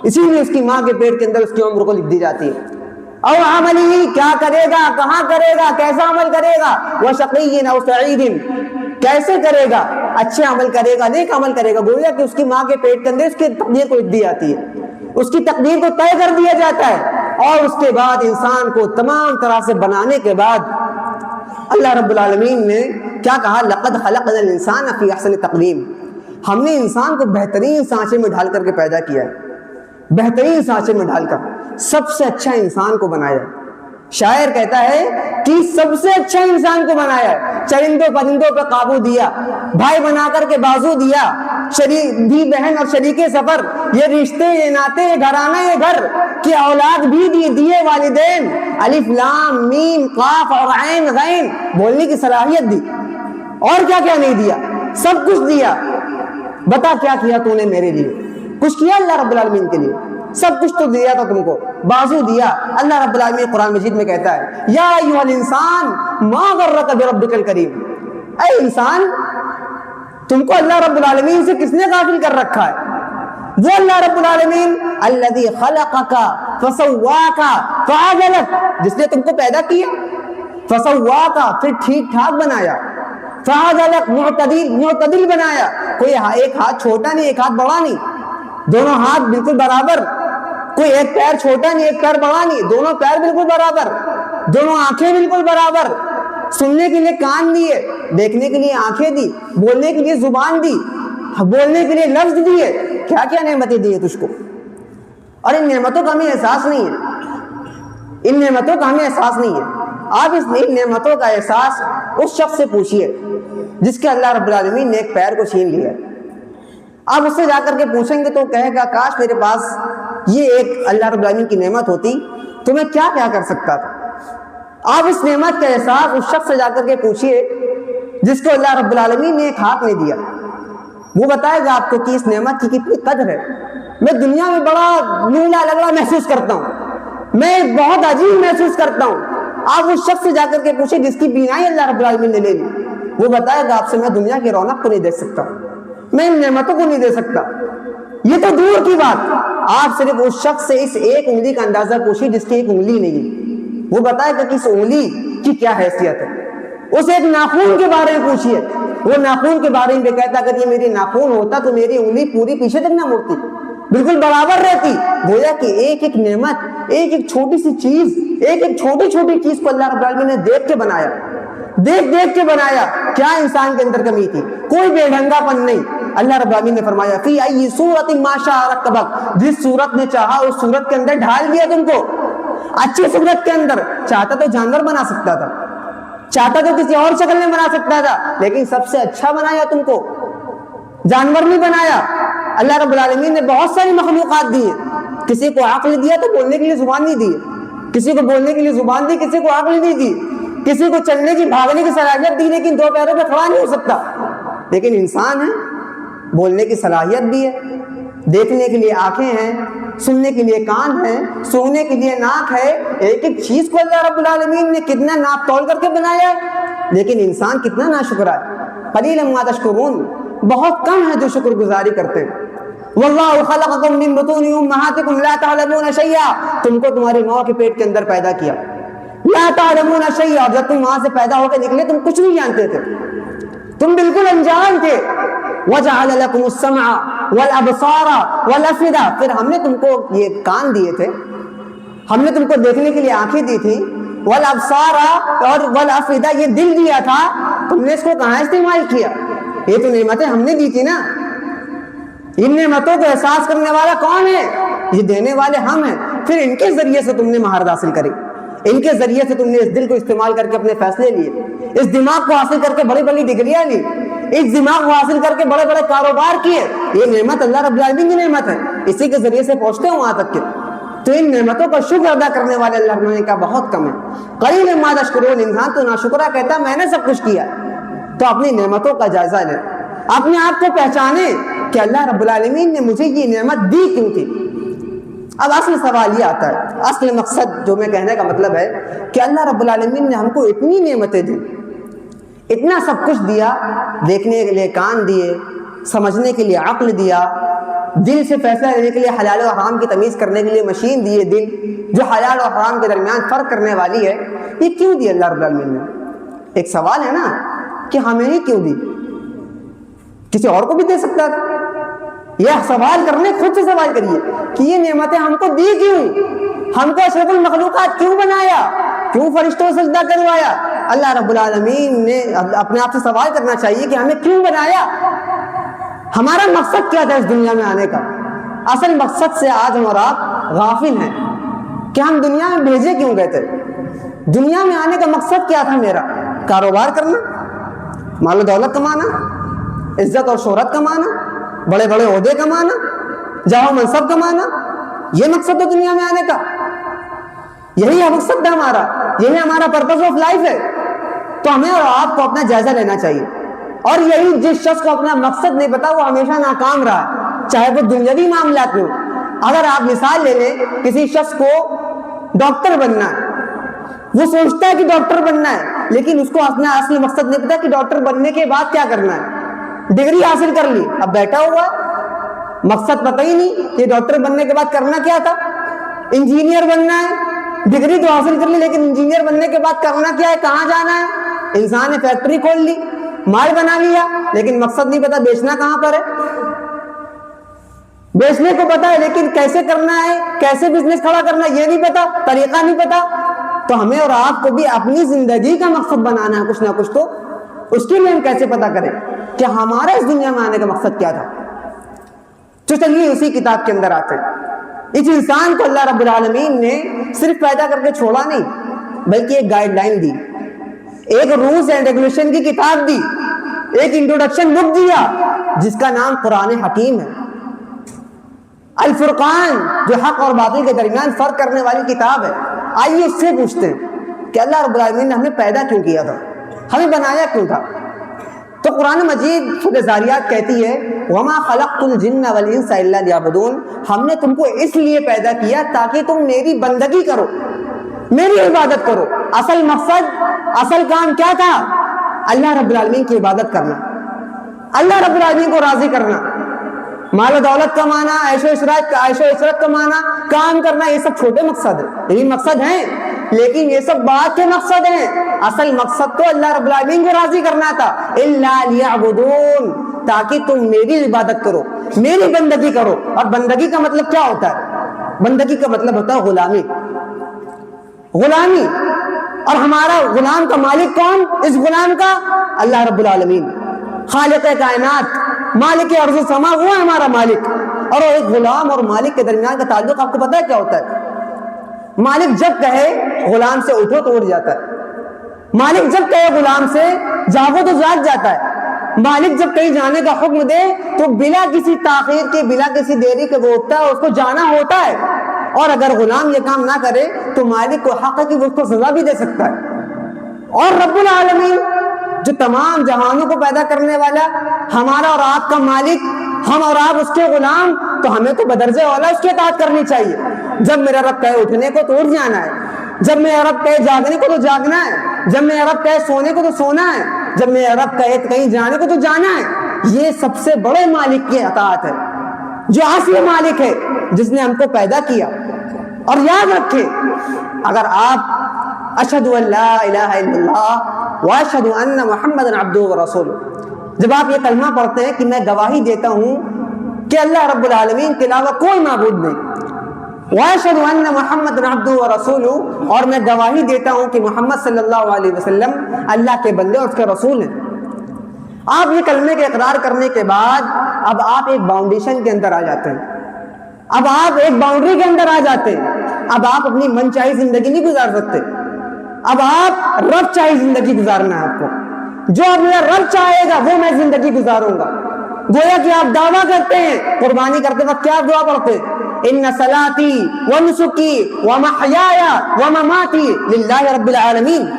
اسی لیے اس کی ماں کے پیٹ کے اندر اس کی عمر کو لکھ دی جاتی ہے. او عملی, کیا کرے گا, کہاں کرے گا, کیسا عمل کرے گا. وشقی او سعید, کیسے کرے گا, اچھے عمل کرے گا, نیک عمل کرے گا. گویا کہ اس کی ماں کے پیٹ کے اندر اس کی تقدیر کو لکھ دی جاتی ہے, اس کی تقدیر کو طے کر دیا جاتا ہے. اور اس کے بعد انسان کو تمام طرح سے بنانے کے بعد اللہ رب العالمین نے کیا کہا, لقد خلقنا الانسان فی احسن تقویم, ہم نے انسان کو بہترین سانچے میں ڈھال کر کے پیدا کیا ہے, بہترین سانچے میں ڈھال کر سب سے اچھا انسان کو بنایا. شاعر کہتا ہے کہ سب سے اچھا انسان کو بنایا, چرندوں پرندوں پہ قابو دیا, بھائی بنا کر کے بازو دیا, دی بہن اور شریک سفر, یہ رشتے, یہ ناتے, یہ گھرانہ, یہ گھر کی اولاد بھی دیے والدین, الف لام میم قاف اور عین غین, بولنے کی صلاحیت دی. اور کیا کیا نہیں دیا, سب کچھ دیا. بتا کیا کیا تو نے میرے لیے, کچھ کیا اللہ رب العالمین کے لیے, سب کچھ تو دیا تھا تم کو, بازو دیا. اللہ رب العالمین قرآن مجید میں کہتا ہے, یا ایھا الانسان ما غرک بربک الکریم, اے انسان تم کو اللہ رب العالمین سے کس نے غافل کر رکھا ہے. وہ اللہ رب العالمین الذی خلقک فسواک فعدلک, جس نے تم کو پیدا کیا, فسواک پھر ٹھیک ٹھاک بنایا, فعدلک معتدل بنایا. کوئی ایک ہاتھ چھوٹا نہیں, ایک ہاتھ بڑا نہیں, دونوں ہاتھ بالکل برابر. کوئی ایک پیر چھوٹا نہیں, ایک پیر بڑا نہیں, دونوں پیر بالکل برابر, دونوں آنکھیں بالکل برابر, سننے کے لیے کان دیے, دیکھنے کے لیے آنکھیں دی, بولنے کے لیے زبان دی, بولنے کے لیے لفظ دیے. کیا کیا نعمتیں دی ہیں تجھ کو, اور ان نعمتوں کا ہمیں احساس نہیں ہے, ان نعمتوں کا ہمیں احساس نہیں ہے. آپ اس نعمتوں کا احساس اس شخص سے پوچھئے جس کے اللہ رب العالمین نے ایک پیر کو چھین لیا. آپ اس سے جا کر کے پوچھیں گے تو کہے گا کاش میرے پاس یہ ایک اللہ رب العالمین کی نعمت ہوتی تو میں کیا کیا کر سکتا تھا. آپ اس نعمت کا احساس اس شخص سے جا کر کے پوچھئے جس کو اللہ رب العالمین نے ایک ہاتھ نہیں دیا. وہ بتائے گا آپ کو کہ اس نعمت کی کتنی قدر ہے. میں دنیا میں بڑا لولا لگڑا محسوس کرتا ہوں, میں بہت عجیب محسوس کرتا ہوں. آپ اس شخص سے جا کر کے پوچھیں جس کی بینائی اللہ رب العالمین نے لے لی, وہ بتائے گا آپ سے میں دنیا کی رونق کو نہیں دیکھ سکتا, میں ان نعمتوں کو نہیں دے سکتا. یہ تو دور کی بات, آپ صرف اس شخص سے اس ایک انگلی کا اندازہ پوچھیے جس کی ایک انگلی نہیں, وہ بتائے گا کہ اس انگلی کی کیا حیثیت ہے. اس ایک ناخون کے بارے میں پوچھیے, وہ ناخون کے بارے میں کہتا اگر یہ میری ناخون ہوتا تو میری انگلی پوری پیچھے تک نہ مڑتی, بالکل برابر رہتی. گویا کہ ایک ایک نعمت, ایک ایک چھوٹی سی چیز, ایک ایک چھوٹی چھوٹی چیز کو اللہ رب العالمین نے دیکھ کے بنایا, دیکھ کے بنایا. کیا انسان کے اندر کمی تھی؟ کوئی بے ڈھنگا پن نہیں. اللہ رب العالمین نے فرمایا فی ای صورت ما شاء رکبک, جس صورت نے چاہا اس صورت کے اندر ڈھال دیا تم کو, اچھی صورت کے اندر. چاہتا تو جانور بنا سکتا تھا, چاہتا تو کسی اور شکل میں بنا سکتا تھا, لیکن سب سے اچھا بنایا تم کو, جانور نہیں بنایا. اللہ رب العالمین نے بہت ساری مخلوقات دی ہیں. کسی کو عقل دیا تو بولنے کے لیے زبان نہیں دی, کسی کو بولنے کے لیے زبان دی, کسی کو عقل نہیں دی, کسی کو چلنے کی بھاگنے کی صلاحیت دی لیکن 2 پیروں پہ کھڑا نہیں ہو سکتا. لیکن انسان ہے, بولنے کی صلاحیت بھی ہے, دیکھنے کے لیے آنکھیں ہیں, سننے کے لیے کان ہے، سونگنے کے لیے ناک ہے، ایک ایک چیز کو اللہ رب العالمین نے کتنا ناپ تول کر کے بنایا ہے، لیکن انسان کتنا ناشکرا ہے۔ قلیلا ما تشکرون، بہت کم ہے جو شکر گزاری کرتے ہیں۔ واللہ خلقکم من بطون امہاتکم لا تعلمون شیئا، تم کو تمہاری ماں کے پیٹ کے اندر پیدا کیا، لا تعلمون شیئا، جب تم وہاں سے پیدا ہو کے نکلے تم کچھ نہیں جانتے تھے، تم بالکل انجان تھے۔ وجعل لکم السمع والابصار والافئدہ، پھر ہم نے تم کو یہ کان دیے تھے، ہم نے تم کو دیکھنے کے لیے آنکھیں دی تھی، والابصار اور والافئدہ یہ دل دیا تھا، تم نے اس کو کہاں استعمال کیا؟ یہ تو نعمتیں ہم نے دی تھی نا۔ ان نعمتوں کو احساس کرنے والا کون ہے؟ یہ دینے والے ہم ہیں۔ پھر ان کے ذریعے سے تم نے مہارت حاصل کری، ان کے ذریعے سے تم نے اس دل کو استعمال کر کے اپنے فیصلے لیے، اس دماغ کو حاصل کر کے بڑی بڑی ڈگریاں لی، اس دماغ کو حاصل کر کے بڑے بڑے کاروبار کیے۔ یہ نعمت اللہ رب العالمین کی نعمت ہے، اسی کے ذریعے سے پہنچتے ہیں وہاں تک کے۔ تو ان نعمتوں کا شکر ادا کرنے والے اللہ رب العالمین کا بہت کم ہے۔ قلیلا ما تشکرون، انسان تو ناشکرا کہتا میں نے سب کچھ کیا۔ تو اپنی نعمتوں کا جائزہ لیں، اپنے آپ کو پہچانے کہ اللہ رب العالمین نے مجھے یہ نعمت دی کیوں تھی۔ اب اصل سوال یہ آتا ہے، اصل مقصد جو میں کہنے کا مطلب ہے کہ اللہ رب العالمین نے ہم کو اتنی نعمتیں دی، اتنا سب کچھ دیا، دیکھنے کے لیے کان دیے، سمجھنے کے لیے عقل دیا، دل سے فیصلہ لینے کے لیے حلال و حرام کی تمیز کرنے کے لیے مشین دیے، دل جو حلال و حرام کے درمیان فرق کرنے والی ہے، یہ کیوں دی اللہ رب العالمین نے؟ ایک سوال ہے نا کہ ہمیں ہی کیوں دی؟ کسی اور کو بھی دے سکتا تھا۔ یہ سوال کرنے خود سے سوال کریے کہ یہ نعمتیں ہم کو دی کیوں، ہم کو اشرف المخلوقات کیوں بنایا، کیوں فرشتوں سے سجدہ کروایا؟ اللہ رب العالمین نے اپنے آپ سے سوال کرنا چاہیے کہ ہمیں کیوں بنایا، ہمارا مقصد کیا تھا اس دنیا میں آنے کا۔ اصل مقصد سے آج ہم اور آپ غافل ہیں کہ ہم دنیا میں بھیجے کیوں گئے تھے۔ دنیا میں آنے کا مقصد کیا تھا میرا؟ کاروبار کرنا، مال و دولت کمانا، عزت اور شہرت کمانا، بڑے بڑے عہدے کمانا، جاہ و منصب کمانا، یہ مقصد ہے دنیا میں آنے کا، یہی ہے مقصد ہے ہمارا، یہی ہمارا پرپس آف لائف ہے۔ تو ہمیں اور آپ کو اپنا جائزہ لینا چاہیے، اور یہی جس شخص کو اپنا مقصد نہیں پتا وہ ہمیشہ ناکام رہا ہے، چاہے وہ دنیاوی معاملات میں ہو۔ اگر آپ مثال لے لیں، کسی شخص کو ڈاکٹر بننا ہے، وہ سوچتا ہے کہ ڈاکٹر بننا ہے، لیکن اس کو اپنا اصل مقصد نہیں پتا کہ ڈاکٹر بننے کے بعد کیا کرنا ہے۔ ڈگری حاصل کر لی، اب بیٹھا ہوا ہے، مقصد پتہ ہی نہیں کہ ڈاکٹر بننے کے بعد کرنا کیا تھا۔ انجینئر بننا ہے، ڈگری تو حاصل کر لی، لیکن انجینئر بننے کے بعد کرنا کیا ہے، کہاں جانا ہے۔ انسان نے فیکٹری کھول لی، مال بنا لیا، لیکن مقصد نہیں پتا بیچنا کہاں پر ہے۔ بیچنے کو پتا ہے لیکن کیسے کرنا ہے، کیسے بزنس کھڑا کرنا ہے یہ نہیں پتا، طریقہ نہیں پتا۔ تو ہمیں اور آپ کو بھی اپنی زندگی کا مقصد بنانا ہے کچھ نہ کچھ، تو اس کے لیے ہم کیسے پتا کریں کہ ہمارا اس دنیا میں آنے کا مقصد کیا تھا۔ تو چلیے اسی کتاب کے اندر آتے ہیں۔ اس انسان کو اللہ رب العالمین نے صرف پیدا کر کے چھوڑا نہیں، بلکہ ایک گائیڈ لائن دی، ایک رولز اینڈ ریگولیشن کی کتاب دی، ایک انٹروڈکشن بک دیا جس کا نام قرآن حکیم ہے، الفرقان، جو حق اور باطل کے درمیان فرق کرنے والی کتاب ہے۔ آئیے اس سے پوچھتے ہیں کہ اللہ رب العالمین نے ہمیں پیدا کیوں کیا تھا، ہمیں بنایا کیوں تھا۔ تو قرآن مجید سورہ ذاریات کہتی ہے وَمَا خَلَقْتُ الْجِنَّ وَالْإِنسَ إِلَّا لِيَعْبُدُونَ، ہم نے تم کو اس لیے پیدا کیا تاکہ تم میری بندگی کرو، میری عبادت کرو۔ اصل مقصد، اصل کام کیا تھا؟ اللہ رب العالمین کی عبادت کرنا، اللہ رب العالمین کو راضی کرنا، مال و دولت کمانا، عیش و عشرت کمانا، کام کرنا، یہ سب چھوٹے مقصد ہیں، یہی مقصد ہیں، لیکن یہ سب بات کے مقصد ہیں۔ اصل مقصد تو اللہ رب العالمین کو راضی کرنا تھا، الا لیعبدون، تاکہ تم میری عبادت کرو، میری بندگی کرو۔ اور بندگی کا مطلب کیا ہوتا ہے؟ بندگی کا مطلب ہوتا ہے غلامی، غلامی۔ اور ہمارا غلام کا مالک کون؟ اس غلام کا اللہ رب العالمین، خالق کائنات، مالک ارض و سما، وہ ہے ہمارا مالک۔ اور ایک غلام اور مالک کے درمیان کا تعلق آپ کو پتہ ہے کیا ہوتا ہے؟ مالک جب کہے غلام سے اٹھو تو اٹھ جاتا ہے، مالک جب کہے غلام سے جاگو تو جاگ جاتا ہے، مالک جب کہیں جانے کا حکم دے تو بلا کسی تاخیر کے، بلا کسی دیری کے وہ اٹھتا ہے، اس کو جانا ہوتا ہے۔ اور اگر غلام یہ کام نہ کرے تو مالک کو حق ہے کہ وہ اس کو سزا بھی دے سکتا ہے۔ اور رب العالمین جو تمام جہانوں کو پیدا کرنے والا، ہمارا اور آپ کا مالک، ہم اور آپ اس کے غلام، تو ہمیں تو بدرجہ والا اس کی اطاعت کرنی چاہیے. جب میرا رب کہے اٹھنے کو تو اٹھ جانا ہے, جب میرا رب کہے جاگنے کو تو جاگنا ہے, جب میرا رب کہے سونے کو تو سونا ہے, جب میرا رب کہے کہیں جانے کو تو جانا ہے. یہ سب سے بڑے مالک کی اطاعت ہے, جو اصلی مالک ہے, جس نے ہم کو پیدا کیا. اور یاد رکھیں, اگر آپ اشہد ان لا الہ الا اللہ واشہد ان محمد عبدہ ورسولہ, جب آپ یہ کلمہ پڑھتے ہیں کہ میں گواہی دیتا ہوں کہ اللہ رب العالمین کے علاوہ کوئی معبود نہیں, واشہد ان محمد عبدہ ورسولہ, اور میں گواہی دیتا ہوں کہ محمد صلی اللہ علیہ وسلم اللہ کے بندے اور اس کے رسول ہیں. آپ یہ کلمے کے اقرار کرنے کے بعد اب آپ ایک باؤنڈیشن کے اندر آ جاتے ہیں, اب آپ ایک باؤنڈری کے اندر آ جاتے ہیں. اب آپ اپنی من چاہی زندگی نہیں گزار سکتے, اب آپ رب چاہی زندگی گزارنا ہے آپ کو. جو اب میرا رب چاہے گا وہ میں زندگی گزاروں گا. گویا کہ آپ دعویٰ کرتے ہیں, قربانی کرتے وقت کیا دعا پڑھتے ہیں؟ ان صلاتی ونسکی ومحیایا ومماتی للہ رب العالمین,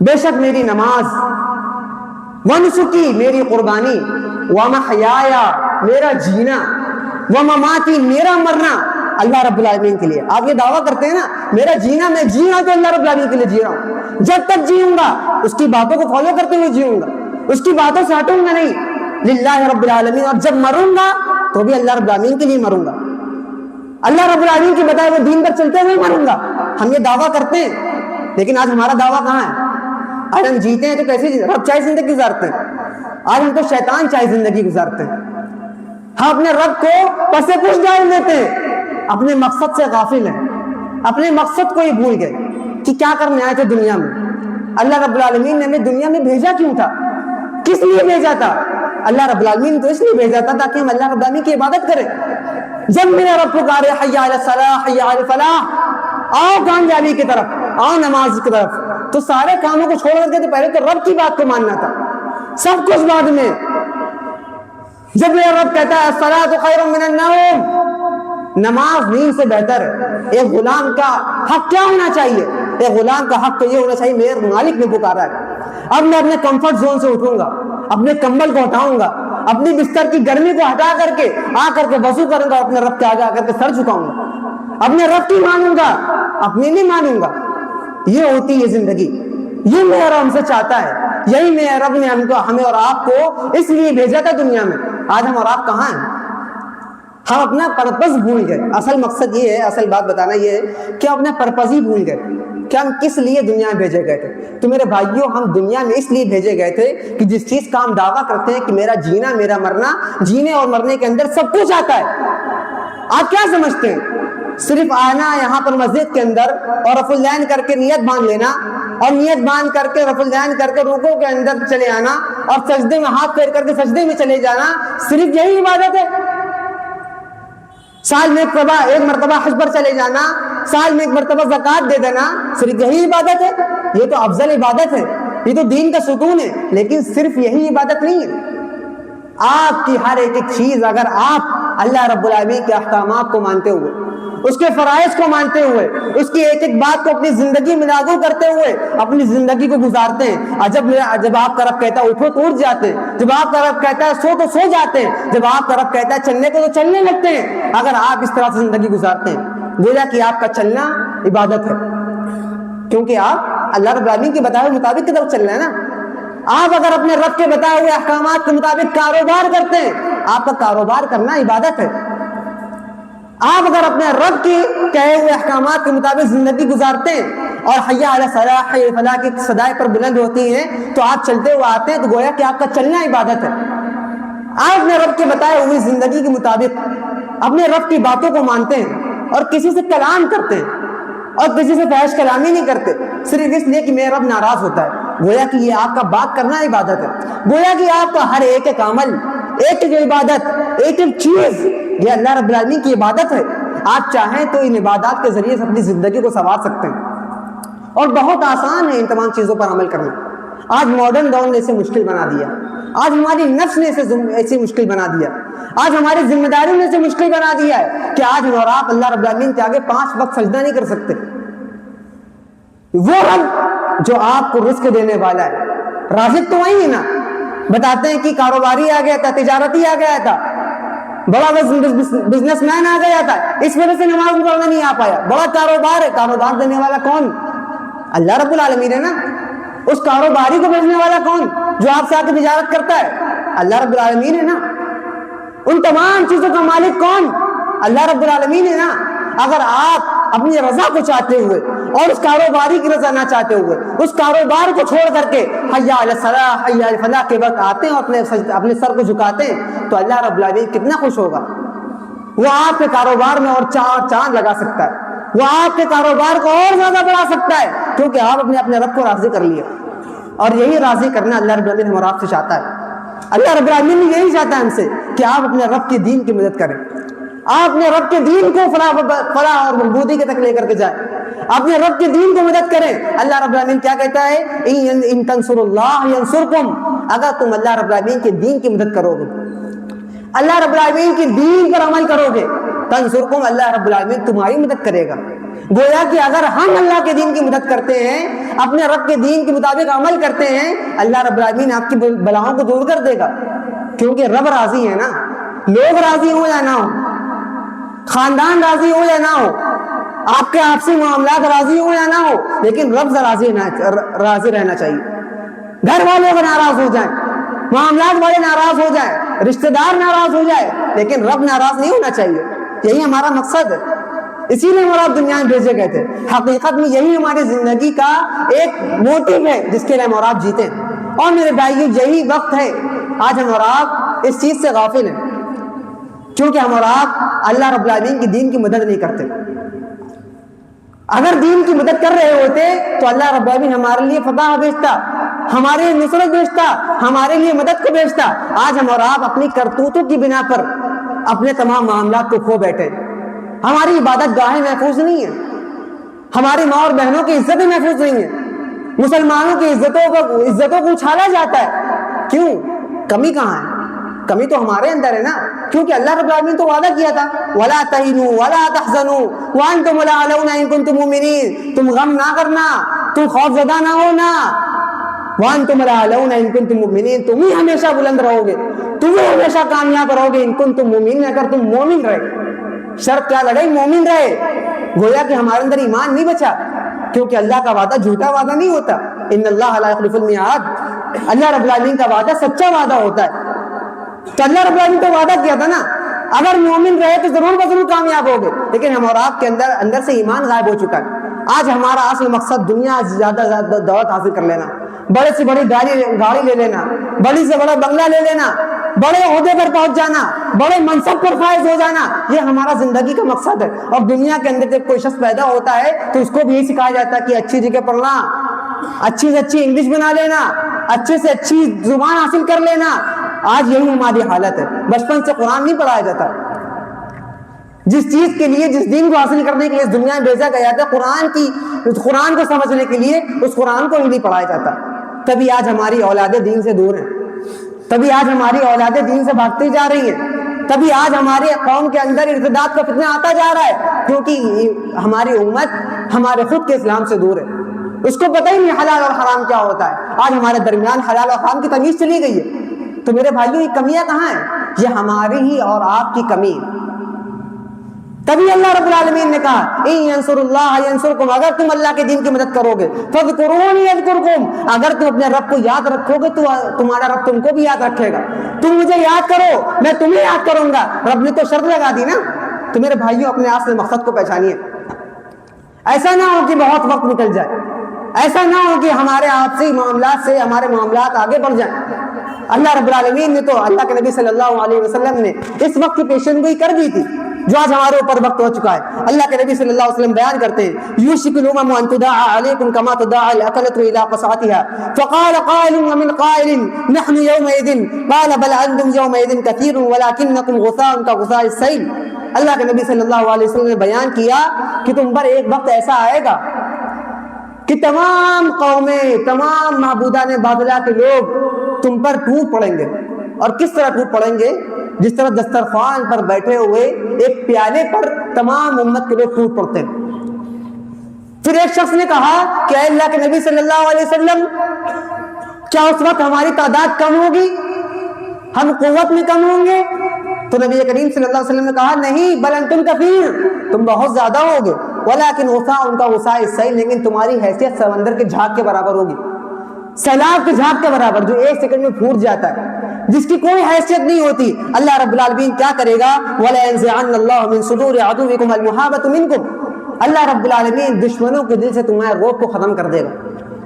بے شک میری نماز, ونسکی میری قربانی, ومحیایا میرا جینا, ومماتی میرا مرنا اللہ رب العالمین کے لیے. آپ یہ دعویٰ کرتے ہیں نا, میرا جینا, میں جی رہا ہوں تو اللہ رب العالمین کے لیے جی رہا ہوں. جب تک جیوں گا اس کی باتوں کو فالو کرتے ہوئے جیوں گا, اس کی باتوں سے ہٹوں گا نہیں, للہ رب العالمین. اور جب مروں گا تو بھی اللہ رب العالمین کے لیے مروں گا, اللہ رب العالمین کے بتائے ہوئے دین پر چلتے ہوئے مروں گا. ہم یہ دعویٰ کرتے ہیں, لیکن آج ہمارا دعویٰ کہاں ہے؟ آج ہم جیتے ہیں تو کیسے رب چاہے زندگی گزارتے ہیں, آج ہم تو شیطان چاہے زندگی گزارتے ہیں. ہم اپنے رب کو پسے پوچھ ڈال دیتے ہیں, اپنے مقصد سے غافل ہیں, اپنے مقصد کو ہی بھول گئے کہ کیا کرنے آئے تھے دنیا میں. اللہ رب العالمین نے ہمیں دنیا میں بھیجا کیوں تھا, کس لیے بھیجا تھا؟ اللہ رب العالمین تو اس لیے بھیجا تھا تاکہ ہم اللہ رب العالمین کی عبادت کریں. جب میرا رب پکارے حی علی الصلاح حی علی الفلاح, آؤ کامیابی کی طرف, آؤ نماز کی طرف, تو سارے کاموں کو چھوڑ کر کے تو پہلے تو رب کی بات کو ماننا تھا, سب کچھ بعد میں. جب میرا رب کہتا ہے الصلاۃ خیر من النوم, نماز نیند سے بہتر ہے. ایک غلام کا حق کیا ہونا چاہیے؟ ایک غلام کا حق تو یہ ہونا چاہیے, میرے مالک نے پکارا ہے, اب میں اپنے کمفرٹ زون سے اٹھوں گا, اپنے کمبل کو ہٹاؤں گا, اپنی بستر کی گرمی کو ہٹا کر کے آ کر کے وضو کروں گا, اپنے رب کے آگے آ کر کے سر جھکاؤں گا, اپنے رب کی مانوں گا, اپنی نہیں مانوں گا. یہ ہوتی ہے زندگی, یہ میرا رب ہم سے چاہتا ہے. یہی میرا رب نے ہمیں اور آپ کو اس لیے بھیجا تھا دنیا میں. آج ہم اور آپ کہاں ہیں؟ ہم اپنا پرپس بھول گئے. اصل مقصد یہ ہے, اصل بات بتانا یہ ہے کہ ہم اپنا پرپس ہی بھول گئے کہ ہم کس لیے دنیا میں بھیجے گئے تھے. تو میرے بھائیوں, ہم دنیا میں اس لیے بھیجے گئے تھے کہ جس چیز کا ہم دعویٰ کرتے ہیں کہ میرا جینا میرا مرنا, جینے اور مرنے کے اندر سب کچھ آتا ہے. آپ کیا سمجھتے ہیں؟ صرف آنا یہاں پر مسجد کے اندر اور رفع العین کر کے نیت باندھ لینا, اور نیت باندھ کر کے رفع العین کر کے رکوع کے اندر چلے آنا, اور سجدے میں ہاتھ پھیر کر کے سجدے میں چلے جانا, صرف یہی عبادت ہے؟ سال میں ایک مرتبہ حج پر چلے جانا, سال میں ایک مرتبہ زکوٰۃ دے دینا, صرف یہی عبادت ہے؟ یہ تو افضل عبادت ہے, یہ تو دین کا ستون ہے, لیکن صرف یہی عبادت نہیں ہے. آپ کی ہر ایک چیز اگر آپ اللہ رب العالمین کے احکامات کو مانتے ہوئے, اس کے فرائض کو مانتے ہوئے, اس کی ایک ایک بات کو اپنی زندگی میں لاگو کرتے ہوئے اپنی زندگی کو گزارتے ہیں. جب آپ کا رب کہتا ہے اٹھو تو اٹھ جاتے ہیں, جب آپ کا رب کہتا ہے سو تو سو جاتے ہیں, جب آپ کا رب کہتا ہے چلنے کو تو چلنے لگتے ہیں. اگر آپ اس طرح سے زندگی گزارتے ہیں, گویا کہ آپ کا چلنا عبادت ہے, کیونکہ آپ اللہ رب العالمین کے بتائے ہوئے مطابق کی طرف چل رہے ہیں نا. آپ اگر اپنے رب کے بتائے ہوئے احکامات کے مطابق کاروبار کرتے ہیں, آپ کا کاروبار کرنا عبادت ہے. آپ اگر اپنے رب کے کہے ہوئے احکامات کے مطابق زندگی گزارتے ہیں اور حی علی الصلاح حی علی الفلاح کی صدائیں پر بلند ہوتی ہیں تو آپ چلتے ہوئے آتے ہیں, تو گویا کہ آپ کا چلنا عبادت ہے. آپ اپنے رب کے بتائے ہوئی زندگی کے مطابق اپنے رب کی باتوں کو مانتے ہیں اور کسی سے کلام کرتے ہیں اور کسی سے فحش کلامی نہیں کرتے, صرف اس لیے کہ میرا رب ناراض ہوتا ہے. گویا کہ یہ آپ کا بات کرنا عبادت ہے. گویا کہ آپ کا ہر ایک ایک عمل, ایک ایک عبادت, ایک ایک چیز یہ اللہ رب العالمین کی عبادت ہے. آپ چاہیں تو ان عبادات کے ذریعے سے اپنی زندگی کو سنوار سکتے ہیں, اور بہت آسان ہے ان تمام چیزوں پر عمل کرنا. آج ماڈرن دور نے اسے مشکل بنا دیا, آج ہماری نفس نے اسے مشکل بنا دیا, آج ہماری ذمہ داریوں نے اسے مشکل بنا دیا ہے کہ آج ہم اور آپ اللہ رب العالمین کے آگے 5 وقت سجدہ نہیں کر سکتے. وہ رب جو آپ کو رزق دینے والا ہے, رازق تو وہی ہے نا. بتاتے ہیں کہ کاروباری آ گیا تھا, تجارتی آ گیا تھا, بڑا بزنس مین آ گیا تھا، اس وجہ سے نماز پڑھنا نہیں آ پایا. بڑا کاروبار ہے، کاروبار دینے والا کون؟ اللہ رب العالمین ہے نا. اس کاروباری کو بھیجنے والا کون؟ جو آپ سے آ کے تجارت کرتا ہے، اللہ رب العالمین ہے نا. ان تمام چیزوں کا مالک کون؟ اللہ رب العالمین ہے نا. اگر آپ اپنی رضا کو چاہتے ہوئے اور اس کاروباری کی رضا نہ چاہتے ہوئے اس کاروبار کو چھوڑ کر کے حی علی الصلاح حی علی الفلاح کے وقت آتے ہیں اور اپنے سر کو جھکاتے ہیں، تو اللہ رب العالمین کتنا خوش ہوگا. وہ آپ کے کاروبار میں اور چاند لگا سکتا ہے، وہ آپ کے کاروبار کو اور زیادہ بڑھا سکتا ہے، کیونکہ آپ اپنے رب کو راضی کر لیے. اور یہی راضی کرنا اللہ رب العالمین ہمارا آپ سے چاہتا ہے. اللہ رب العالمین یہی چاہتا ہے ہم سے کہ آپ اپنے رب کے دین کی مدد کریں، آپ اپنے رب کے دین کو فلاح اور مضبوطی کے تک لے کر کے جائیں، اپنے رب کے دین کو مدد کریں. اللہ رب العالمین کیا کہتا ہے؟ ان تنصروا اللہ ینصرکم. اگر تم اللہ رب العالمین کے دین کی مدد کرو گے، اللہ رب العالمین کے دین پر عمل کرو گے، تنصرکم، اللہ رب العالمین تمہاری مدد کرے گا. گویا کہ اگر ہم اللہ کے دین کی مدد کرتے ہیں، اپنے رب کے دین کے مطابق عمل کرتے ہیں، اللہ رب العالمین آپ کی بلاؤں کو دور کر دے گا. کیونکہ رب راضی ہے نا. لوگ راضی ہو یا نہ ہو، خاندان راضی ہو یا نہ ہو، آپ کے آپسی معاملات راضی ہو یا نہ ہو، لیکن رب سے راضی رہنا چاہیے. گھر والے اگر ناراض ہو جائیں، معاملات والے ناراض ہو جائیں، رشتہ دار ناراض ہو جائے، لیکن رب ناراض نہیں ہونا چاہیے. یہی ہمارا مقصد ہے، اسی لیے ہمارا دنیا میں بھیجے گئے تھے. حقیقت میں یہی ہماری زندگی کا ایک موٹیو ہے جس کے لیے ہم اور آپ جیتے ہیں. اور میرے بھائیو، یہی وقت ہے. آج ہم اور آپ اس چیز سے غافل ہیں کیونکہ ہم اور آپ اللہ رب العالمین کی دین کی مدد نہیں کرتے. اگر دین کی مدد کر رہے ہوتے تو اللہ رب العالمین ہمارے لیے فتح بھیجتا، ہمارے لیے نصرت بھیجتا، ہمارے لیے مدد کو بھیجتا. آج ہم اور آپ اپنی کرتوتوں کی بنا پر اپنے تمام معاملات کو کھو بیٹھے. ہماری عبادت گاہیں محفوظ نہیں ہیں، ہماری ماں اور بہنوں کی عزتیں محفوظ نہیں ہیں، مسلمانوں کی عزتوں کو اچھالا جاتا ہے. کیوں؟ کمی کہاں ہے؟ کمی تو ہمارے اندر ہے نا. کیونکہ اللہ رب العالمین تو وعدہ کیا تھا، وَلَا تَهِنُوا وَلَا تَحْزَنُوا وَأَنْتُمُ الْأَعْلَوْنَ إِن كُنتُم مُؤْمِنِينَ. تم غم نہ کرنا، تم خوف زدہ نہ ہونا. وَأَنْتُمُ الْأَعْلَوْنَ إِن كُنتُم مُؤْمِنِينَ. تم ہی ہمیشہ بلند رہو گے، تم ہی ہمیشہ کامیاب رہو گے. إِن كُنتُم مُؤْمِنِينَ، اگر تم مومن رہے. شرط کیا لگائی؟ مومن رہے. گویا کہ ہمارے اندر ایمان نہیں بچا، کیونکہ اللہ کا وعدہ جھوٹا وعدہ نہیں ہوتا. ان اللہ لا یخلف المیعاد. اللہ رب العالمین کا وعدہ سچا وعدہ ہوتا ہے. تو اللہ رب العالمین تو وعدہ کیا تھا نا، اگر مومن رہے تو ضرور بضرور کامیاب ہوگے. لیکن ہم اور آپ کے اندر سے ایمان غائب ہو چکا ہے. آج ہمارا اصل مقصد دنیا سے زیادہ دولت حاصل کر لینا، بڑے سے بڑی گاڑی لے لینا، بڑی سے بڑا بنگلہ لے لینا، بڑے عہدے پر پہنچ جانا، بڑے منصب پر فائز ہو جانا، یہ ہمارا زندگی کا مقصد ہے. اور دنیا کے اندر جب کوئی شخص پیدا ہوتا ہے تو اس کو بھی یہی سکھایا جاتا ہے کہ اچھی جگہ پڑھنا، اچھی سے اچھی انگلش بنا لینا، اچھے سے اچھی زبان حاصل کر لینا. آج یہی ہماری حالت ہے. بچپن سے قرآن نہیں پڑھایا جاتا. جس چیز کے لیے، جس دین کو حاصل کرنے کے لیے اس دنیا میں بھیجا گیا تھا، قرآن کو سمجھنے کے لیے اس قرآن کو ہی نہیں پڑھایا جاتا. تبھی آج ہماری اولادیں دین سے دور ہیں، تبھی آج ہماری اولادیں دین سے بھاگتی جا رہی ہیں، تبھی آج ہمارے قوم کے اندر ارتداد کا فتنہ آتا جا رہا ہے، کیونکہ ہماری امت ہمارے خود کے اسلام سے دور ہے. اس کو پتہ ہی نہیں حلال اور حرام کیا ہوتا ہے. آج ہمارے درمیان حلال اور حرام کی تمیز چلی گئی ہے. تو میرے بھائیوں، یہ کمیاں کہاں ہیں؟ یہ ہماری ہی اور آپ کی کمی. تبھی اللہ رب العالمین نے کہا ان ینصر اللہ ینصرکم، اگر تم اللہ کے دین کی مدد کرو گے، فاذکرونی اذکرکم، اگر تم اپنے رب کو یاد رکھو گے تو تمہارا رب تم کو بھی یاد رکھے گا. تم مجھے یاد کرو، میں تمہیں یاد کروں گا. رب نے تو شرط لگا دی نا. تو میرے بھائیوں، اپنے اصل مقصد کو پہچانیے. ایسا نہ ہو کہ بہت وقت نکل جائے، ایسا نہ ہو کہ ہمارے آپسی معاملات سے ہمارے معاملات آگے بڑھ جائیں. اللہ رب العالمین نے تو، اللہ کے نبی صلی اللہ علیہ وسلم نے اس وقت کی پیشن گوئی کر دی تھی جو آج ہمارے اوپر وقت ہو چکا ہے. اللہ کے نبی صلی اللہ علیہ وسلم بیان کرتے ہیں یوشک الامم ان تداعى عليكم كما تداعى الاكلة الى قصعتها فقال قائل ومن قائل نحن يومئذ قال بل انتم يومئذ كثير ولكنكم غثاء كغثاء السيل. اللہ کے نبی صلی اللہ علیہ وسلم نے بیان کیا کہ تم پر ایک وقت ایسا آئے گا کہ تمام قومیں، تمام معبودان باطلہ کے لوگ تم پر ٹوٹ پڑیں گے. اور کس طرح ٹوٹ پڑیں گے؟ جس طرح دسترخوان پر بیٹھے ہوئے ایک پیالے پر تمام امت کے لوگ ٹوٹ پڑتے ہیں. پھر ایک شخص نے کہا کہ اے اللہ کے نبی صلی اللہ علیہ وسلم، کیا اس وقت ہماری تعداد کم ہوگی، ہم قوت میں کم ہوں گے، تو نبی کریم صلی اللہ علیہ وسلم نے کہا نہیں، بل انتم کثیر، تم بہت زیادہ ہوگے، ولکن غصا، ان کا غصہ السیل، لیکن تمہاری حیثیت سمندر کے جھاگ کے برابر ہوگی، سیلاب کے جھاگ کے برابر جو ایک سیکنڈ میں پھوٹ جاتا ہے، جس کی کوئی حیثیت نہیں ہوتی۔ اللہ رب العالمین کیا کرے گا؟ وَلَيَنزِعَنَّ اللَّهُ مِن صُدُورِ عَدُوِّكُمُ الْمُحَابَةَ مِنكُمْ، اللہ رب العالمین دشمنوں کے دل سے تمہارے روب کو ختم کر دے گا،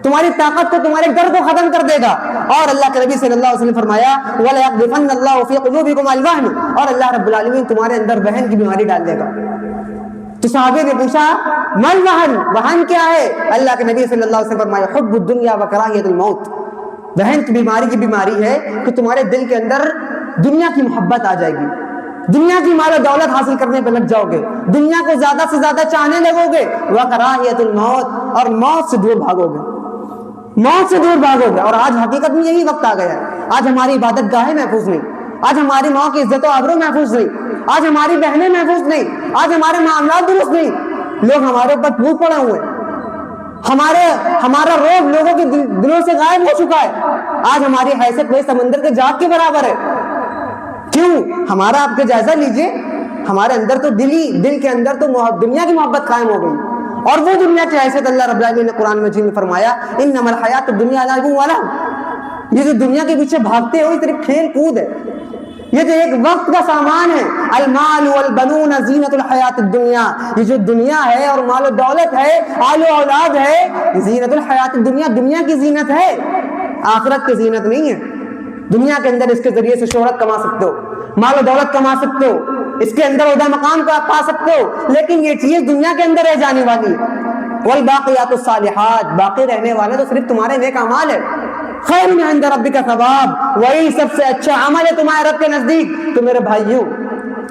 تمہاری طاقت کو، تمہارے ڈر کو ختم کر دے گا۔ اور اللہ کے نبی صلی اللہ علیہ وسلم فرمایا وَلَيَقْذِفَنَّ اللَّهُ فِي قُلُوبِكُمُ الْوَهْنَ، اور اللہ رب العالمین تمہارے اندر وہن کی بیماری ڈال دے گا۔ تو صحابے نے پوچھا مل وہن، وہن کیا ہے؟ اللہ کے نبی صلی اللہ علیہ وسلم فرمایا حب الدنیا وکراہیت الموت، وہن کی بیماری ہے کہ تمہارے دل کے اندر دنیا کی محبت آ جائے گی، دنیا کی مال و دولت حاصل کرنے پہ لگ جاؤ گے، دنیا کو زیادہ سے زیادہ چاہنے لگو گے، وکراہیت الموت، اور موت سے دور بھاگو گے، موت سے دور بھاگو گے۔ اور آج حقیقت میں یہی وقت آ گیا ہے، آج ہماری عبادت گاہیں محفوظ نہیں، آج ہماری ماں کی عزت و آبرو محفوظ نہیں، آج ہماری بہنیں محفوظ نہیں، آج ہمارے معاملات درست نہیں، لوگ ہمارے اوپر ٹوٹ پڑے ہوئے، ہمارا روب لوگوں کے دلوں سے غائب ہو چکا ہے، آج ہماری حیثیت وہی سمندر کے جھاگ کے برابر ہے۔ کیوں؟ ہمارا آپ کا جائزہ لیجئے، ہمارے اندر تو دل کے اندر تو دنیا کی محبت قائم ہو گئی، اور وہ دنیا کی حیثیت اللہ رب العالمین نے قرآن مجید میں فرمایا انما الحیات الدنیا لعب و لہو، یہ جو دنیا کے پیچھے بھاگتے ہو یہ صرف کھیل کود ہے، یہ جو ایک وقت کا سامان ہے، المال والبنون زینت الحیات الدنیا، یہ جو دنیا ہے اور مال و دولت ہے، آل و اولاد ہے، زینت الحیات الدنیا، دنیا کی زینت ہے، آخرت کی زینت نہیں ہے۔ دنیا کے اندر اس کے ذریعے سے شہرت کما سکتے ہو، مال و دولت کما سکتے ہو، اس کے اندر عہدہ مقام کو آپ پا سکتے ہو، لیکن یہ چیز دنیا کے اندر رہ جانے والی ہے۔ والباقیات الصالحات، باقی رہنے والے تو صرف تمہارے نیک اعمال ہے، خیر عند ربک ثواب، وہی سب سے اچھا عمل ہے تمہارے رب کے نزدیک۔ تو میرے بھائیوں،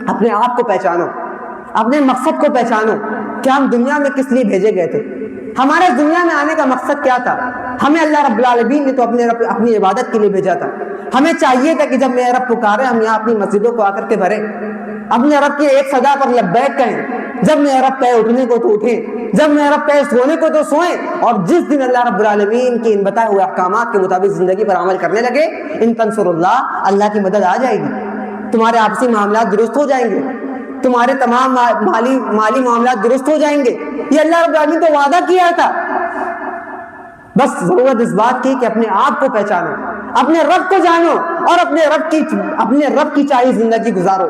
اپنے آپ کو پہچانو، اپنے مقصد کو پہچانو کہ ہم دنیا میں کس لیے بھیجے گئے تھے، ہمارے دنیا میں آنے کا مقصد کیا تھا۔ ہمیں اللہ رب العالمین نے تو اپنی عبادت کے لیے بھیجا تھا، ہمیں چاہیے تھا کہ جب میرا رب پکارے ہم یہاں اپنی مسجدوں کو آ کر کے بھریں، اپنے رب کی ایک صدا پر لبیک کہیں، جب میرا رب کہے اٹھنے کو تو اٹھیں، جب میرا رب کہے سونے کو تو سوئیں، اور جس دن اللہ رب العالمین کے ان بتائے ہوئے احکامات کے مطابق زندگی پر عمل کرنے لگے، ان تنصر اللہ، اللہ کی مدد آ جائے گی، تمہارے آپسی معاملات درست ہو جائیں گے، تمہارے تمام مالی معاملات درست ہو جائیں گے، یہ اللہ رب العالمین تو وعدہ کیا تھا۔ بس ضرورت اس بات کی کہ اپنے آپ کو پہچانو، اپنے رب کو جانو، اور اپنے رب کی چاہیے زندگی گزارو۔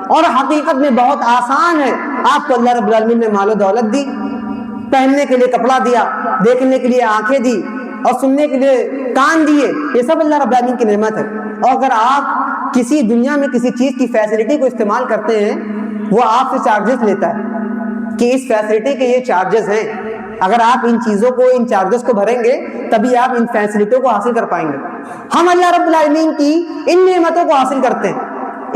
اور حقیقت میں بہت آسان ہے، آپ کو اللہ رب العالمین نے مال و دولت دی، پہننے کے لیے کپڑا دیا، دیکھنے کے لیے آنکھیں دی، اور سننے کے لیے کان دیے، یہ سب اللہ رب العالمین کی نعمت ہے۔ اور اگر آپ کسی دنیا میں کسی چیز کی فیسلٹی کو استعمال کرتے ہیں، وہ آپ سے چارجز لیتا ہے کہ اس فیسلٹی کے یہ چارجز ہیں، اگر آپ ان چیزوں کو، ان چارجز کو بھریں گے تبھی آپ ان فیسلٹیوں کو حاصل کر پائیں گے۔ ہم اللہ رب العالمین کی ان نعمتوں کو حاصل کرتے ہیں،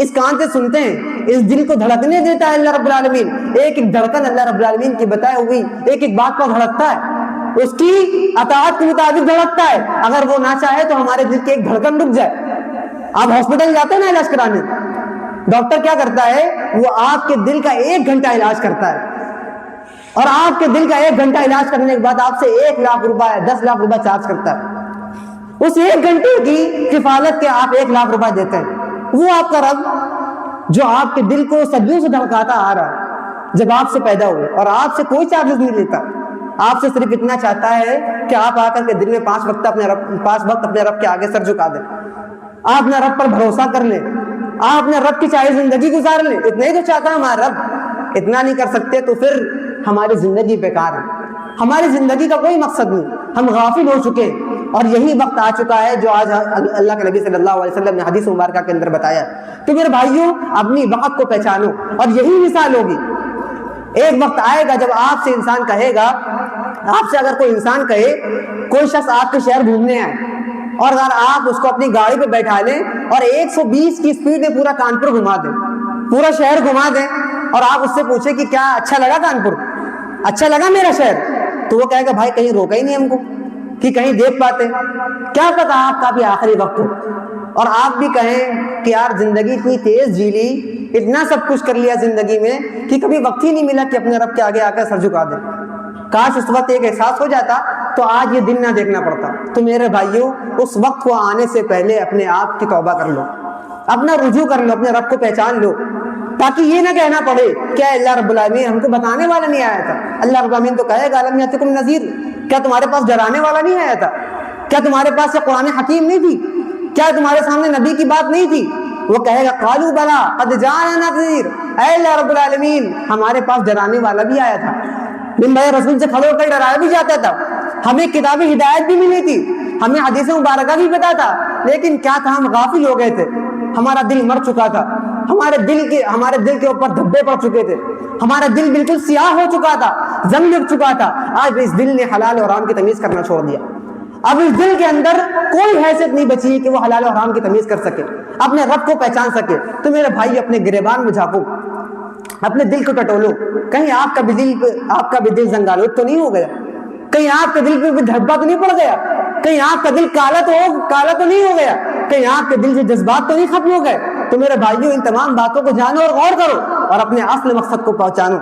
اس کان سے سنتے ہیں، اس دل کو دھڑکنے دیتا ہے اللہ رب العالمین، ایک ایک دھڑکن اللہ رب العالمین کی بتائے ہوئی ایک ایک بات پر دھڑکتا ہے، اس کی اطاعت کے مطابق دھڑکتا ہے، اگر وہ نہ چاہے تو ہمارے دل کی ایک دھڑکن رک جائے۔ آپ ہاسپٹل جاتے ہیں نا علاج کرانے، ڈاکٹر کیا کرتا ہے؟ وہ آپ کے دل کا 1 گھنٹہ علاج کرتا ہے، اور آپ کے دل کا 1 گھنٹہ علاج کرنے کے بعد آپ سے 1 لاکھ روپے 10 لاکھ روپے چارج کرتا ہے۔ اس 1 گھنٹے کی کفالت کے آپ 1 لاکھ روپے دیتے ہیں۔ وہ آپ کا رب جو آپ کے دل کو صدیوں سے دھڑکاتا آ رہا ہے جب آپ سے پیدا ہوئے، اور آپ سے کوئی چارجز نہیں لیتا، آپ سے صرف اتنا چاہتا ہے کہ آپ آ کر کے دن میں 5 وقت اپنے رب کے آگے سر جھکا دیں، آپ اپنے رب پر بھروسہ کر لیں، آپ اپنے رب کی چاہے زندگی گزار لیں، اتنا ہی تو چاہتا ہے ہمارا رب۔ اتنا نہیں کر سکتے تو پھر ہماری زندگی بیکار ہے، ہماری زندگی کا کوئی مقصد نہیں، ہم غافل ہو چکے، اور یہی وقت آ چکا ہے جو آج اللہ کے نبی صلی اللہ علیہ وسلم نے حدیث مبارکہ کے اندر بتایا۔ تو میرے بھائیوں، اپنی وقت کو پہچانو، اور یہی مثال ہوگی۔ ایک وقت آئے گا جب آپ سے انسان کہے گا، آپ سے اگر کوئی انسان کہے، کوئی شخص آپ کے شہر گھومنے آئے، اور اگر آپ اس کو اپنی گاڑی پہ بیٹھا لیں اور 120 کی سپیڈ میں پورا کانپور گھما دیں، پورا شہر گھما دیں، اور آپ اس سے پوچھیں کہ کیا اچھا لگا کانپور، اچھا لگا میرا شہر، تو وہ کہے گا بھائی کہیں روکا ہی نہیں ہم کو کہ کہیں دیکھ پاتے، کیا پتا آپ کا بھی آخری وقت ہو، اور آپ بھی کہیں کہ یار زندگی اتنی تیز جی لی، اتنا سب کچھ کر لیا زندگی میں کہ کبھی وقت ہی نہیں ملا کہ اپنے رب کے آگے آ کر سر جھکا دیں۔ کاش اس وقت ایک احساس ہو جاتا تو آج یہ دن نہ دیکھنا پڑتا۔ تو میرے بھائیوں، اس وقت کو آنے سے پہلے اپنے آپ کی توبہ کر لو، اپنا رجوع کر لو، اپنے رب کو پہچان لو، تاکہ یہ نہ کہنا پڑے کیا اللہ رب العالمین ہم کو بتانے والا نہیں آیا تھا۔ اللہ رب العالمین تو کہے گا الم یاتکم نذیر، کیا تمہارے پاس ڈرانے والا نہیں آیا تھا؟ کیا تمہارے پاس یہ قرآن حکیم نہیں تھی؟ کیا تمہارے سامنے نبی کی بات نہیں تھی؟ وہ کہے گا قالوا بلا قد جاءنا نذیر، اے اللہ رب العالمین ہمارے پاس ڈرانے والا بھی آیا تھا، منبر رسول سے کھڑے ہو کر ڈرایا بھی جاتا تھا، ہمیں کتاب ہدایت بھی ملی تھی، ہمیں حدیث مبارکہ بھی پتا تھا، لیکن کیا تھا ہم غافل ہو گئے تھے، ہمارا دل مر چکا تھا، ہمارے دل کے اوپر دھبے پڑ چکے تھے، ہمارا دل بالکل سیاہ ہو چکا تھا، زنگ لگ چکا تھا۔ آج اس دل نے حلال اور حرام کی تمیز کرنا چھوڑ دیا، اب اس دل کے اندر کوئی حیثیت نہیں بچی کہ وہ حلال اور حرام کی تمیز کر سکے، اپنے رب کو پہچان سکے۔ تو میرے بھائی اپنے گریبان میں جھانکو، اپنے دل کو ٹٹولو، کہیں آپ کا بھی دل زنگالود تو نہیں ہو گیا، کہیں آپ کے دل پہ بھی دھبا تو نہیں پڑ گیا، کہیں آپ کا دل کالا تو نہیں ہو گیا، کہیں آپ کے دل سے جذبات تو نہیں ختم ہو گئے۔ تو میرے بھائیوں ان تمام باتوں کو جانو اور غور کرو اور اپنے اصل مقصد کو پہچانو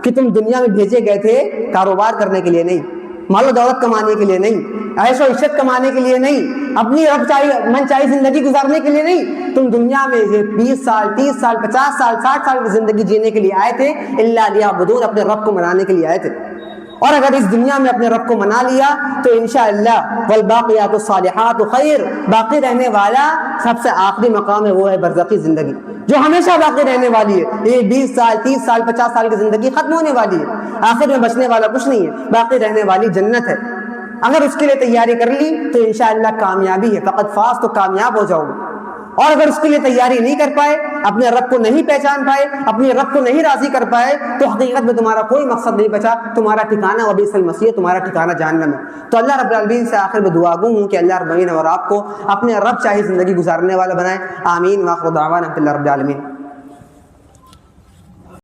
کہ تم دنیا میں بھیجے گئے تھے کاروبار کرنے کے لیے نہیں، مال و دولت کمانے کے لیے نہیں، عیش و عشرت کمانے کے لیے نہیں، اپنی من چاہی زندگی گزارنے کے لیے نہیں، تم دنیا میں 20 سال 30 سال 50 سال 60 سال کی زندگی جینے کے لیے آئے تھے، الا لیعبدون، اپنے رب کو منانے کے لیے آئے تھے۔ اور اگر اس دنیا میں اپنے رب کو منا لیا تو انشاءاللہ والباقیات الصالحات خیر، باقی رہنے والا سب سے آخری مقام ہے، وہ ہے برزخی زندگی جو ہمیشہ باقی رہنے والی ہے۔ یہ 20 سال 30 سال 50 سال کی زندگی ختم ہونے والی ہے، آخر میں بچنے والا کچھ نہیں ہے، باقی رہنے والی جنت ہے۔ اگر اس کے لیے تیاری کر لی تو انشاءاللہ کامیابی ہے، فقط فاز، تو کامیاب ہو جاؤ گے۔ اور اگر اس کے لیے تیاری نہیں کر پائے، اپنے رب کو نہیں پہچان پائے، اپنے رب کو نہیں راضی کر پائے، تو حقیقت میں تمہارا کوئی مقصد نہیں بچا، تمہارا ٹھکانہ وبئس المصیر، تمہارا ٹھکانہ جہنم ہے۔ تو اللہ رب العالمین سے آخر میں دعا گو ہوں کہ اللہ رب العالمین اور آپ کو اپنے رب چاہی زندگی گزارنے والا بنائے۔ آمین۔ وآخر دعوانا الحمد للہ رب العالمین۔